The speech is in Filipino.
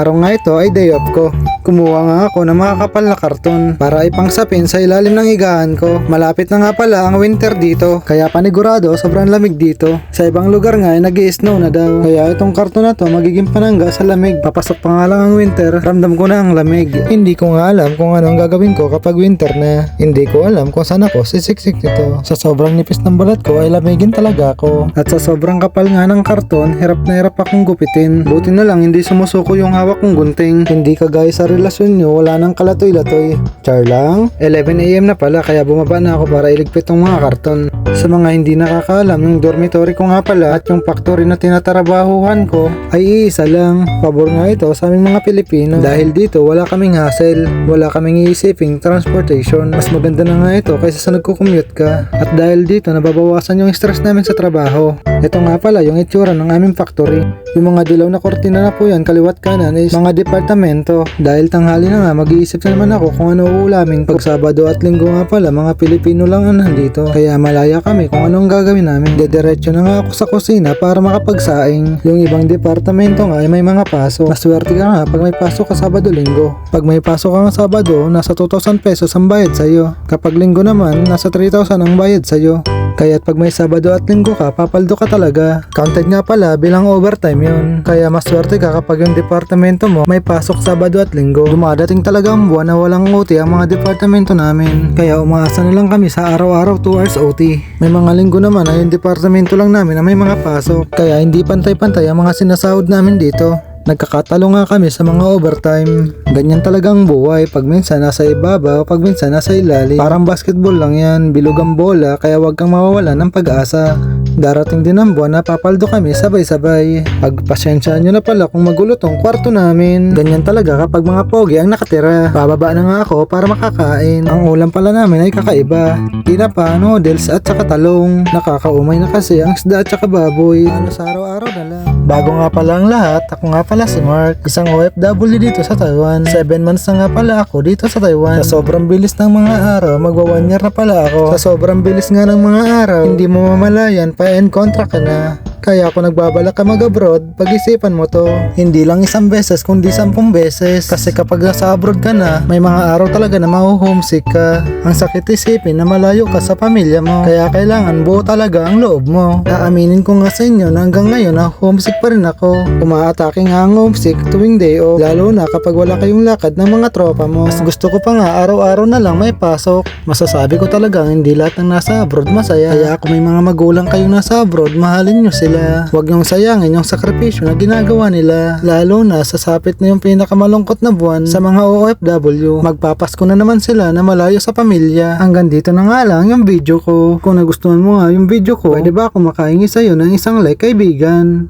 araw nga ito ay day off ko. Kumuha nga ako ng makakapal na karton para ipangsapin sa ilalim ng higaan ko. Malapit na nga pala ang winter dito, kaya panigurado sobrang lamig dito. Sa ibang lugar nga ay nag-i-snow na daw, kaya itong karton na to magiging panangga sa lamig. Papasok pa nga lang ang winter, ramdam ko na ang lamig. Hindi ko nga alam kung ano ang gagawin ko kapag winter na. Hindi ko alam kung saan ako sisiksik nito. Sa sobrang nipis ng balat ko ay lamigin talaga ako. At sa sobrang kapal nga ng karton, hirap na hirap akong gupitin. Buti na lang hindi sumusuko yung hawak kong gunting. Hindi kagaya sa relasyon nyo, wala nang kalatoy-latoy. Char lang. 11 AM na pala, kaya bumaba na ako para iligpit tong mga karton. Sa mga hindi nakakaalam, yung dormitory ko nga pala at yung factory na tinatarabahuhan ko ay iisa lang. Pabor nga ito sa aming mga Pilipino. Dahil dito wala kaming hassle, wala kaming iisiping transportation. Mas maganda na nga ito kaysa sa nagko-commute ka. At dahil dito nababawasan yung stress namin sa trabaho. Ito nga pala yung itsura ng aming factory. Yung mga dilaw na kortina na po yan kaliwat kanan is mga departamento. Dahil tanghali na nga, mag-iisip na naman ako kung ano uulamin. Pag Sabado at Linggo nga pala, mga Pilipino lang ang nandito. Kaya malaya kami kung anong gagawin namin. Dediretso na nga ako sa kusina para makapagsaing. Yung ibang departamento nga ay may mga pasok. Maswerte ka nga pag may pasok ka Sabado-Linggo. Pag may pasok ka nga Sabado, nasa 2,000 pesos ang bayad sa'yo. Kapag Linggo naman, nasa 3,000 ang bayad sa'yo. Kaya't pag may Sabado at Linggo ka, papaldo ka talaga. Counted nga pala bilang overtime yun. Kaya maswerte ka kapag yung departamento mo may pasok Sabado at Linggo. Dumadating talaga ang buwan na walang OT ang mga departamento namin. Kaya umaasa na lang kami sa araw-araw 2 hours OT. May mga linggo naman na yung departamento lang namin na may mga pasok. Kaya hindi pantay-pantay ang mga sinasahod namin dito. Nagkakatalo nga kami sa mga overtime. Ganyan talagang buhay, pag minsan nasa ibabaw, pag minsan nasa ilalim. Parang basketball lang yan, bilog ang bola, kaya wag kang mawawala ng pag-asa. Darating din ang buwan na papaldo kami sabay-sabay. Pagpasensyaan nyo na pala kung magulo tong kwarto namin. Ganyan talaga kapag mga pogi ang nakatira. Bababa na nga ako para makakain. Ang ulam pala namin ay kakaiba. Tinapa, noodles at saka talong. Nakakaumay na kasi ang isda at saka baboy. Ano sa araw-araw na lang. Bago nga pala ang lahat, ako nga pala si Mark, isang OFW dito sa Taiwan. 7 months na nga pala ako dito sa Taiwan. Sa sobrang bilis ng mga araw, magwa 1 year na pala ako. Sa sobrang bilis nga ng mga araw, hindi mo mamalayan, pa-end contract ka na. Kaya kung nagbabalak ka mag-abroad, pag-isipan mo to. Hindi lang isang beses, kundi 10 beses. Kasi kapag nasa abroad ka na, may mga araw talaga na mahu-homesick ka. Ang sakit isipin na malayo ka sa pamilya mo. Kaya kailangan buo talaga ang loob mo. Aaminin ko nga sa inyo na hanggang ngayon na homesick pa rin ako. Umaatake nga ang homesick tuwing day off. Lalo na kapag wala kayong lakad ng mga tropa mo. Mas gusto ko pa nga araw-araw na lang may pasok. Masasabi ko talagang hindi lahat ng nasa abroad masaya. Kaya kung may mga magulang kayong nasa abroad, mahalin nyo sila. Huwag niyong sayangin yung sakripisyo na ginagawa nila. Lalo na sa sapit na yung pinakamalungkot na buwan sa mga OFW. Magpapasko na naman sila na malayo sa pamilya. Hanggang dito na nga lang yung video ko. Kung nagustuhan mo nga yung video ko, pwede ba ako makahingi sa'yo ng isang like, kaibigan?